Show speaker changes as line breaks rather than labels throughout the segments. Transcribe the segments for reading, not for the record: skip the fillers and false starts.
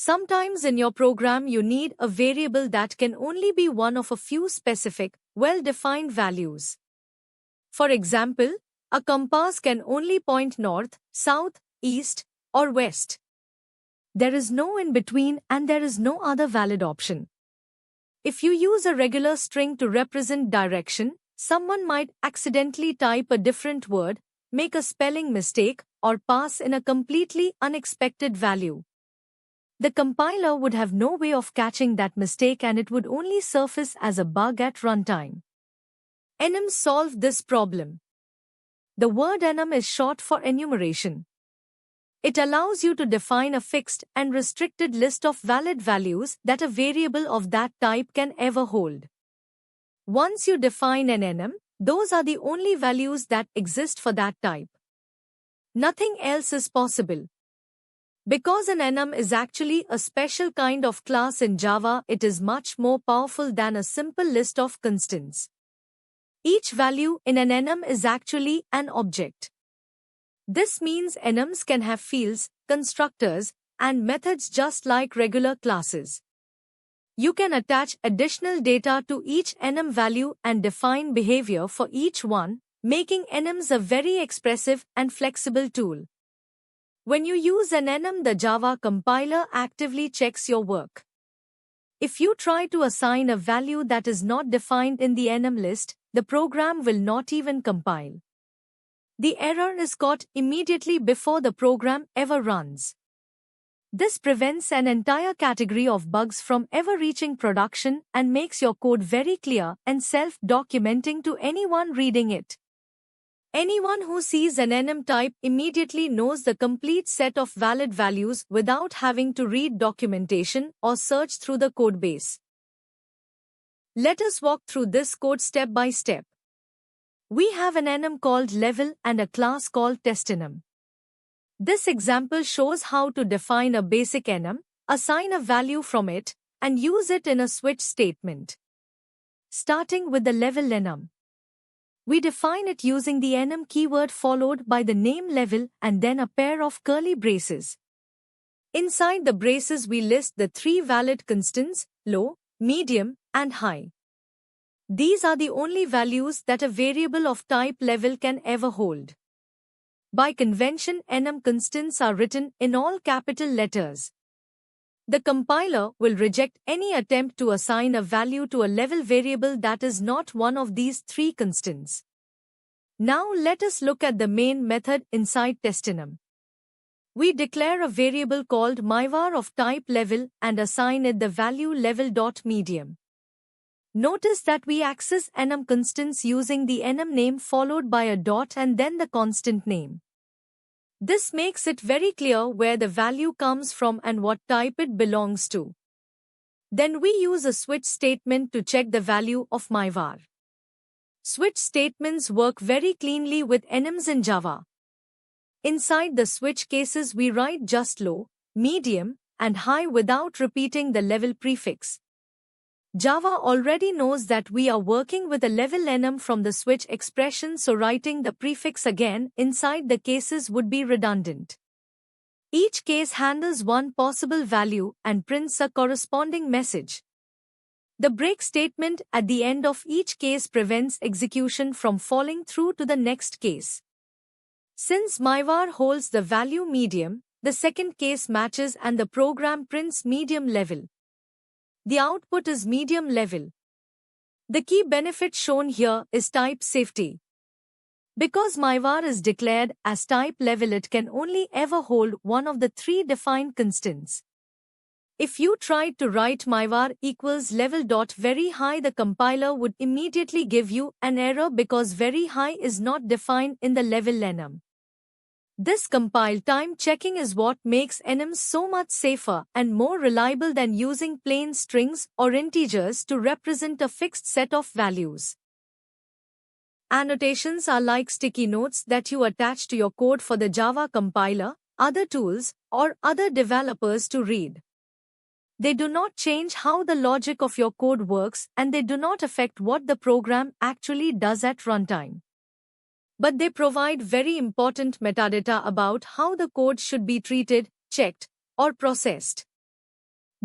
Sometimes in your program you need a variable that can only be one of a few specific, well-defined values. For example, a compass can only point north, south, east, or west. There is no in between and there is no other valid option. If you use a regular string to represent direction, someone might accidentally type a different word, make a spelling mistake, or pass in a completely unexpected value. The compiler would have no way of catching that mistake and it would only surface as a bug at runtime. Enum solved this problem. The word enum is short for enumeration. It allows you to define a fixed and restricted list of valid values that a variable of that type can ever hold. Once you define an enum, those are the only values that exist for that type. Nothing else is possible. Because an enum is actually a special kind of class in Java, it is much more powerful than a simple list of constants. Each value in an enum is actually an object. This means enums can have fields, constructors, and methods just like regular classes. You can attach additional data to each enum value and define behavior for each one, making enums a very expressive and flexible tool. When you use an enum, the Java compiler actively checks your work. If you try to assign a value that is not defined in the enum list, the program will not even compile. The error is caught immediately before the program ever runs. This prevents an entire category of bugs from ever reaching production and makes your code very clear and self-documenting to anyone reading it. Anyone who sees an enum type immediately knows the complete set of valid values without having to read documentation or search through the codebase. Let us walk through this code step by step. We have an enum called level and a class called testEnum. This example shows how to define a basic enum, assign a value from it, and use it in a switch statement. Starting with the level enum. We define it using the enum keyword followed by the name level and then a pair of curly braces. Inside the braces we list the three valid constants, low, medium, and high. These are the only values that a variable of type level can ever hold. By convention, enum constants are written in all capital letters. The compiler will reject any attempt to assign a value to a level variable that is not one of these three constants. Now let us look at the main method inside testEnum. We declare a variable called myvar of type level and assign it the value level.medium. Notice that we access enum constants using the enum name followed by a dot and then the constant name. This makes it very clear where the value comes from and what type it belongs to. Then we use a switch statement to check the value of myvar. Switch statements work very cleanly with enums in Java. Inside the switch cases we write just low, medium, and high without repeating the level prefix. Java already knows that we are working with a level enum from the switch expression, so writing the prefix again inside the cases would be redundant. Each case handles one possible value and prints a corresponding message. The break statement at the end of each case prevents execution from falling through to the next case. Since myvar holds the value medium, the second case matches and the program prints medium level. The output is medium level. The key benefit shown here is type safety. Because myvar is declared as type level, it can only ever hold one of the three defined constants. If you tried to write myvar equals level.very high, the compiler would immediately give you an error because very high is not defined in the level enum. This compile time checking is what makes enums so much safer and more reliable than using plain strings or integers to represent a fixed set of values. Annotations are like sticky notes that you attach to your code for the Java compiler, other tools, or other developers to read. They do not change how the logic of your code works and they do not affect what the program actually does at runtime. But they provide very important metadata about how the code should be treated, checked, or processed.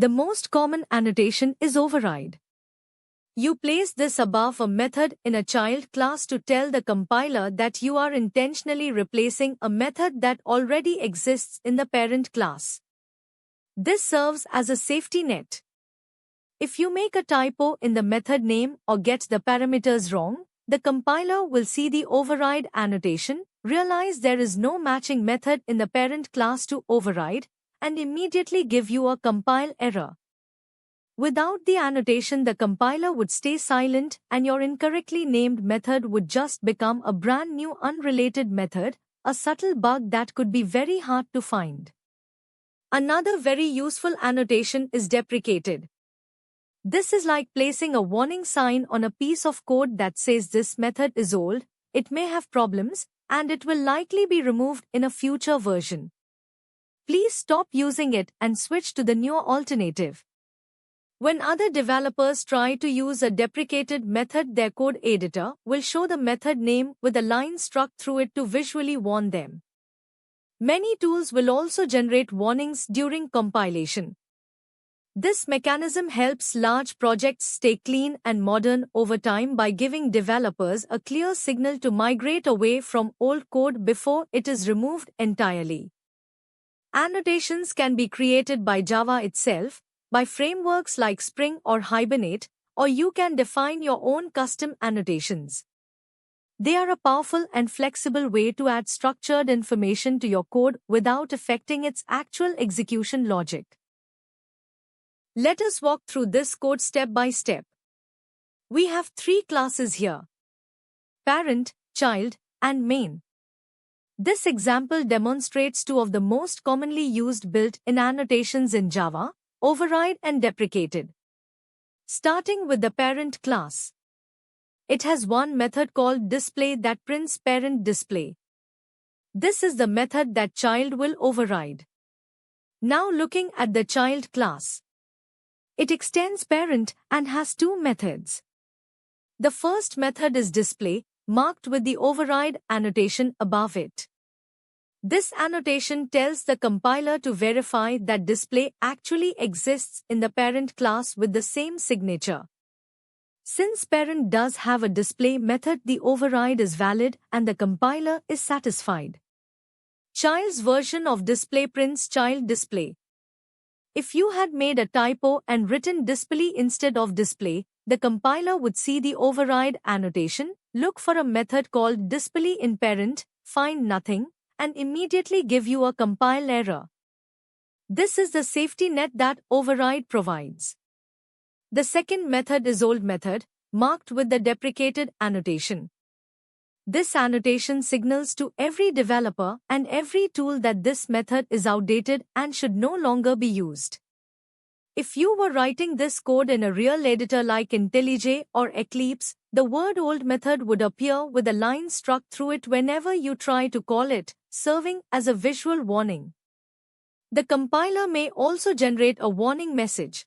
The most common annotation is override. You place this above a method in a child class to tell the compiler that you are intentionally replacing a method that already exists in the parent class. This serves as a safety net. If you make a typo in the method name or get the parameters wrong, the compiler will see the override annotation, realize there is no matching method in the parent class to override, and immediately give you a compile error. Without the annotation, the compiler would stay silent and your incorrectly named method would just become a brand new unrelated method, a subtle bug that could be very hard to find. Another very useful annotation is deprecated. This is like placing a warning sign on a piece of code that says this method is old, it may have problems, and it will likely be removed in a future version. Please stop using it and switch to the newer alternative. When other developers try to use a deprecated method, their code editor will show the method name with a line struck through it to visually warn them. Many tools will also generate warnings during compilation. This mechanism helps large projects stay clean and modern over time by giving developers a clear signal to migrate away from old code before it is removed entirely. Annotations can be created by Java itself, by frameworks like Spring or Hibernate, or you can define your own custom annotations. They are a powerful and flexible way to add structured information to your code without affecting its actual execution logic. Let us walk through this code step by step. We have three classes here: parent, child, and main. This example demonstrates two of the most commonly used built-in annotations in Java: override and deprecated. Starting with the parent class. It has one method called display that prints parent display. This is the method that child will override. Now looking at the child class. It extends parent and has two methods. The first method is display, marked with the override annotation above it. This annotation tells the compiler to verify that display actually exists in the parent class with the same signature. Since parent does have a display method, the override is valid and the compiler is satisfied. Child's version of display prints child display. If you had made a typo and written display instead of display, the compiler would see the override annotation, look for a method called display in parent, find nothing, and immediately give you a compile error. This is the safety net that override provides. The second method is old method, marked with the deprecated annotation. This annotation signals to every developer and every tool that this method is outdated and should no longer be used. If you were writing this code in a real editor like IntelliJ or Eclipse, the word old method would appear with a line struck through it whenever you try to call it, serving as a visual warning. The compiler may also generate a warning message.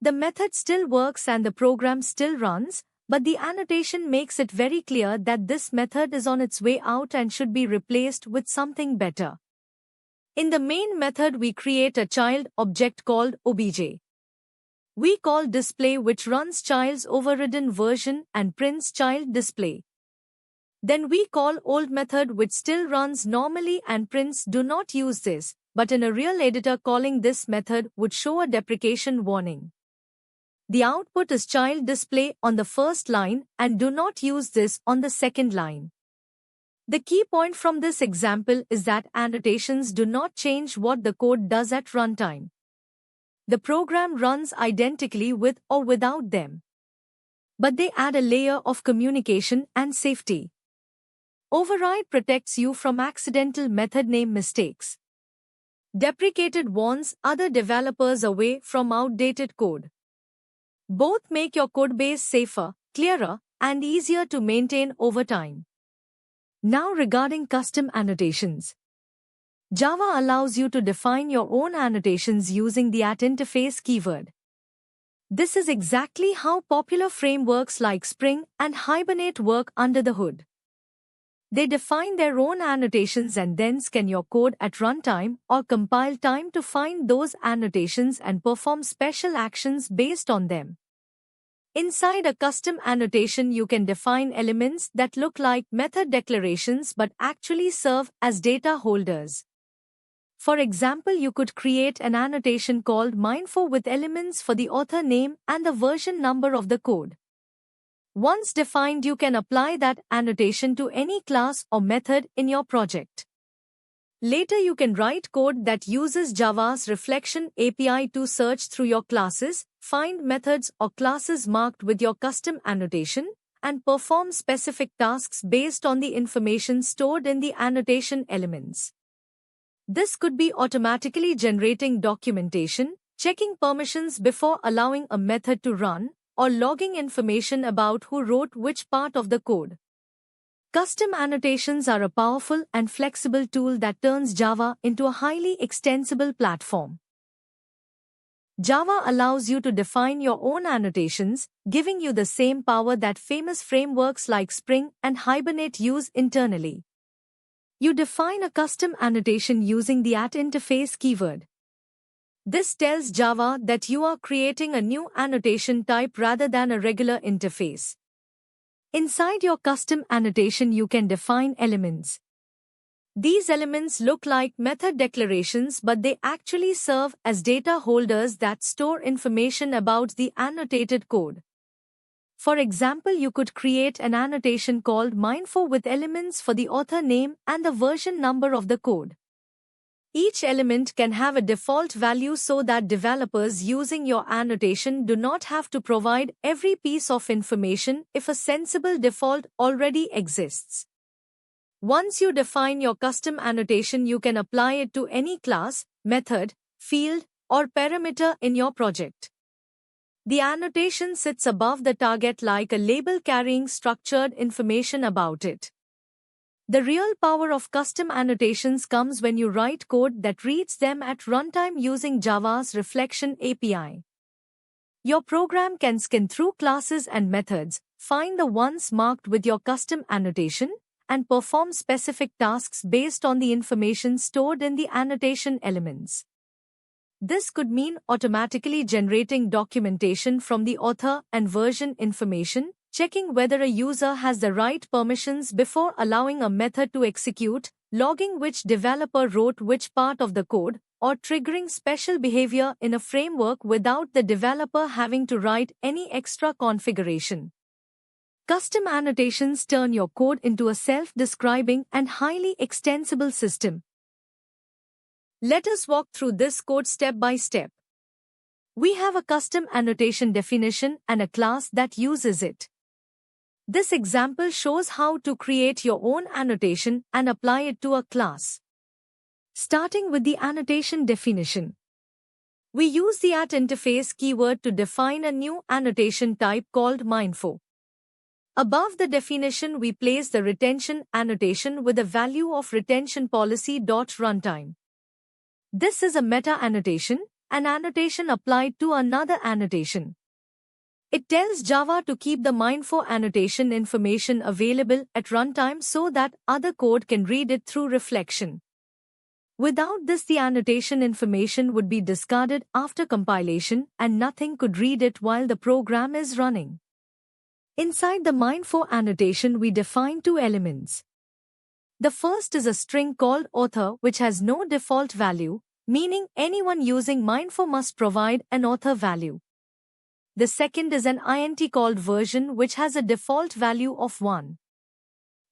The method still works and the program still runs, but the annotation makes it very clear that this method is on its way out and should be replaced with something better. In the main method, we create a child object called obj. We call display, which runs child's overridden version and prints child display. Then we call old method, which still runs normally and prints do not use this, but in a real editor calling this method would show a deprecation warning. The output is child display on the first line and do not use this on the second line. The key point from this example is that annotations do not change what the code does at runtime. The program runs identically with or without them. But they add a layer of communication and safety. Override protects you from accidental method name mistakes. Deprecated warns other developers away from outdated code. Both make your codebase safer, clearer, and easier to maintain over time. Now regarding custom annotations. Java allows you to define your own annotations using the @interface keyword. This is exactly how popular frameworks like Spring and Hibernate work under the hood. They define their own annotations and then scan your code at runtime or compile time to find those annotations and perform special actions based on them. Inside a custom annotation, you can define elements that look like method declarations but actually serve as data holders. For example, you could create an annotation called MINEFO with elements for the author name and the version number of the code. Once defined, you can apply that annotation to any class or method in your project. Later, you can write code that uses Java's Reflection API to search through your classes, find methods or classes marked with your custom annotation, and perform specific tasks based on the information stored in the annotation elements. This could be automatically generating documentation, checking permissions before allowing a method to run, or logging information about who wrote which part of the code. Custom annotations are a powerful and flexible tool that turns Java into a highly extensible platform. Java allows you to define your own annotations, giving you the same power that famous frameworks like Spring and Hibernate use internally. You define a custom annotation using the @interface keyword. This tells Java that you are creating a new annotation type rather than a regular interface. Inside your custom annotation, you can define elements. These elements look like method declarations, but they actually serve as data holders that store information about the annotated code. For example, you could create an annotation called MINEFO with elements for the author name and the version number of the code. Each element can have a default value so that developers using your annotation do not have to provide every piece of information if a sensible default already exists. Once you define your custom annotation, you can apply it to any class, method, field, or parameter in your project. The annotation sits above the target like a label carrying structured information about it. The real power of custom annotations comes when you write code that reads them at runtime using Java's Reflection API. Your program can scan through classes and methods, find the ones marked with your custom annotation, and perform specific tasks based on the information stored in the annotation elements. This could mean automatically generating documentation from the author and version information, checking whether a user has the right permissions before allowing a method to execute, logging which developer wrote which part of the code, or triggering special behavior in a framework without the developer having to write any extra configuration. Custom annotations turn your code into a self-describing and highly extensible system. Let us walk through this code step by step. We have a custom annotation definition and a class that uses it. This example shows how to create your own annotation and apply it to a class. Starting with the annotation definition. We use the @interface keyword to define a new annotation type called MINEFO. Above the definition, we place the retention annotation with a value of retention policy.runtime. This is a meta annotation, an annotation applied to another annotation. It tells Java to keep the MINEFO annotation information available at runtime so that other code can read it through reflection. Without this, the annotation information would be discarded after compilation and nothing could read it while the program is running. Inside the MINEFO annotation, we define two elements. The first is a string called author, which has no default value, meaning anyone using MINEFO must provide an author value. The second is an int called version, which has a default value of 1.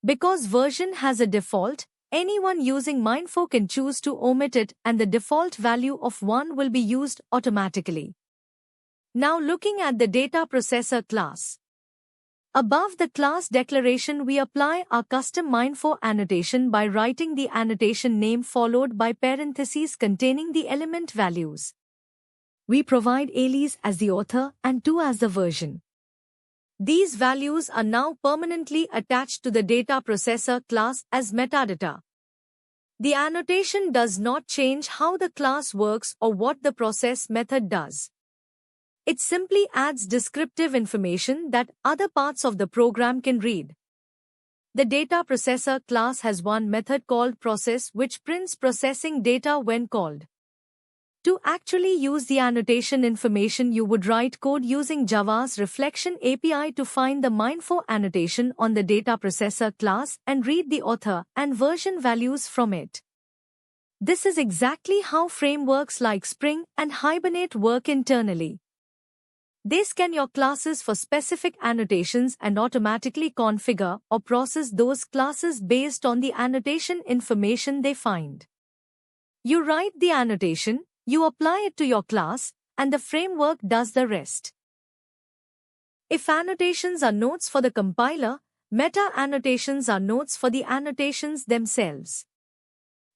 Because version has a default, anyone using MINEFO can choose to omit it and the default value of 1 will be used automatically. Now looking at the data processor class. Above the class declaration, we apply our custom MINEFO annotation by writing the annotation name followed by parentheses containing the element values. We provide alias as the author and 2 as the version. These values are now permanently attached to the data processor class as metadata. The annotation does not change how the class works or what the process method does. It simply adds descriptive information that other parts of the program can read. The data processor class has one method called process which prints processing data when called. To actually use the annotation information, you would write code using Java's Reflection API to find the MINFO annotation on the data processor class and read the author and version values from it. This is exactly how frameworks like Spring and Hibernate work internally. They scan your classes for specific annotations and automatically configure or process those classes based on the annotation information they find. You write the annotation, you apply it to your class, and the framework does the rest. If annotations are notes for the compiler, meta-annotations are notes for the annotations themselves.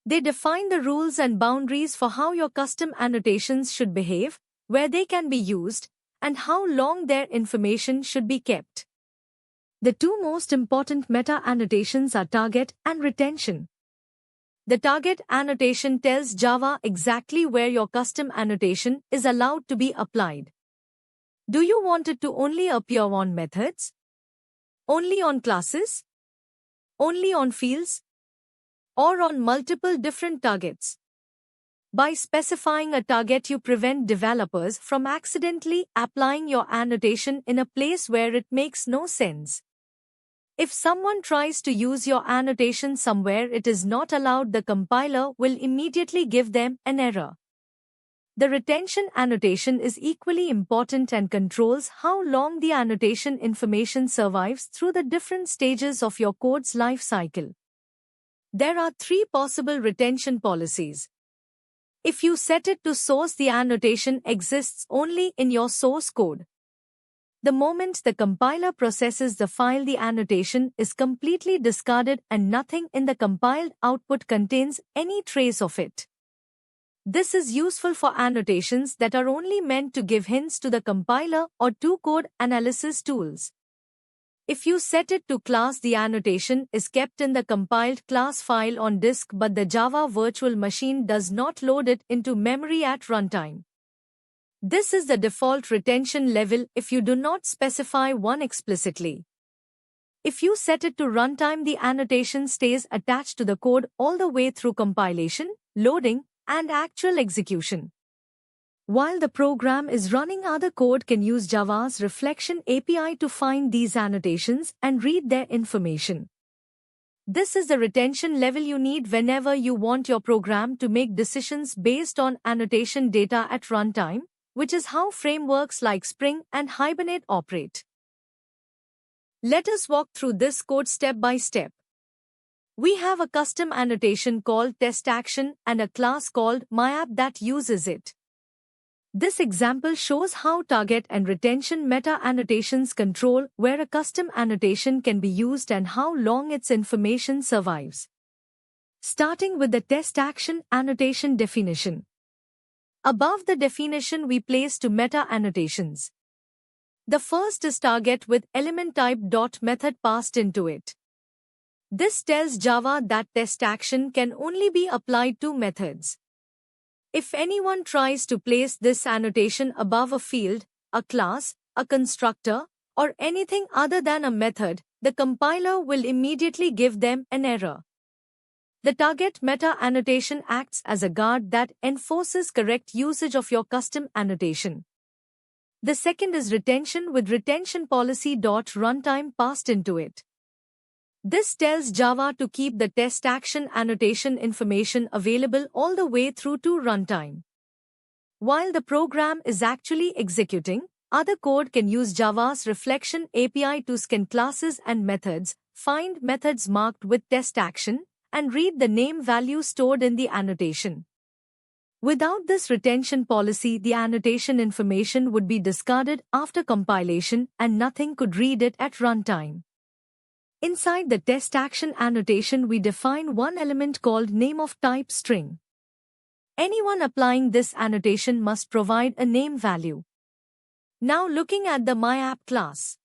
They define the rules and boundaries for how your custom annotations should behave, where they can be used, and how long their information should be kept. The two most important meta-annotations are target and retention. The target annotation tells Java exactly where your custom annotation is allowed to be applied. Do you want it to only appear on methods? Only on classes? Only on fields? Or on multiple different targets? By specifying a target, you prevent developers from accidentally applying your annotation in a place where it makes no sense. If someone tries to use your annotation somewhere it is not allowed, the compiler will immediately give them an error. The retention annotation is equally important and controls how long the annotation information survives through the different stages of your code's life cycle. There are three possible retention policies. If you set it to source, the annotation exists only in your source code. The moment the compiler processes the file, the annotation is completely discarded and nothing in the compiled output contains any trace of it. This is useful for annotations that are only meant to give hints to the compiler or to code analysis tools. If you set it to class, the annotation is kept in the compiled class file on disk, but the Java virtual machine does not load it into memory at runtime. This is the default retention level if you do not specify one explicitly. If you set it to runtime, the annotation stays attached to the code all the way through compilation, loading, and actual execution. While the program is running, other code can use Java's Reflection API to find these annotations and read their information. This is the retention level you need whenever you want your program to make decisions based on annotation data at runtime, which is how frameworks like Spring and Hibernate operate. Let us walk through this code step by step. We have a custom annotation called TestAction and a class called MyApp that uses it. This example shows how target and retention meta-annotations control where a custom annotation can be used and how long its information survives. Starting with the TestAction annotation definition. Above the definition we place two meta-annotations. The first is target with element type .method passed into it. This tells Java that TestAction can only be applied to methods. If anyone tries to place this annotation above a field, a class, a constructor, or anything other than a method, the compiler will immediately give them an error. The target meta-annotation acts as a guard that enforces correct usage of your custom annotation. The second is retention with retention policy .runtime passed into it. This tells Java to keep the TestAction annotation information available all the way through to runtime. While the program is actually executing, other code can use Java's Reflection API to scan classes and methods, find methods marked with TestAction, and read the name value stored in the annotation. Without this retention policy, the annotation information would be discarded after compilation and nothing could read it at runtime. Inside the TestAction annotation, we define one element called name of type string. Anyone applying this annotation must provide a name value. Now looking at the MyApp class.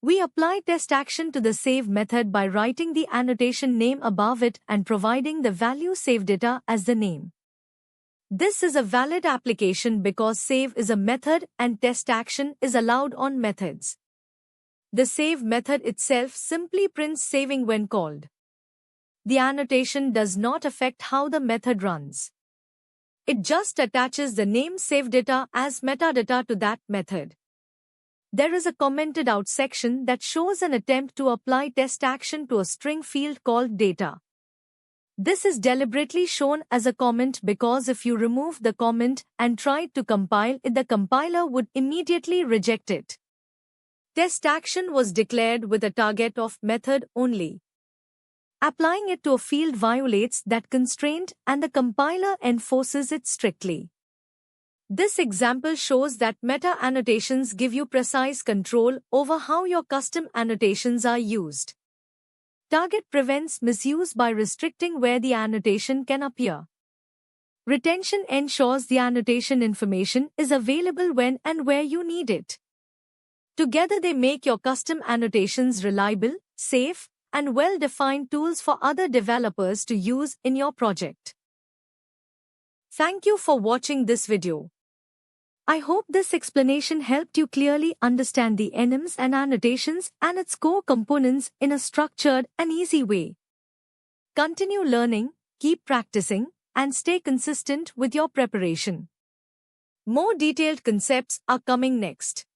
We apply TestAction to the save method by writing the annotation name above it and providing the value saveData as the name. This is a valid application because save is a method and TestAction is allowed on methods. The save method itself simply prints saving when called. The annotation does not affect how the method runs. It just attaches the name SaveData as metadata to that method. There is a commented out section that shows an attempt to apply test action to a string field called data. This is deliberately shown as a comment because if you remove the comment and tried to compile it, the compiler would immediately reject it. Test action was declared with a target of method only. Applying it to a field violates that constraint and the compiler enforces it strictly. This example shows that meta-annotations give you precise control over how your custom annotations are used. Target prevents misuse by restricting where the annotation can appear. Retention ensures the annotation information is available when and where you need it. Together they make your custom annotations reliable, safe, and well-defined tools for other developers to use in your project. Thank you for watching this video. I hope this explanation helped you clearly understand the enums and annotations and its core components in a structured and easy way. Continue learning, keep practicing, and stay consistent with your preparation. More detailed concepts are coming next.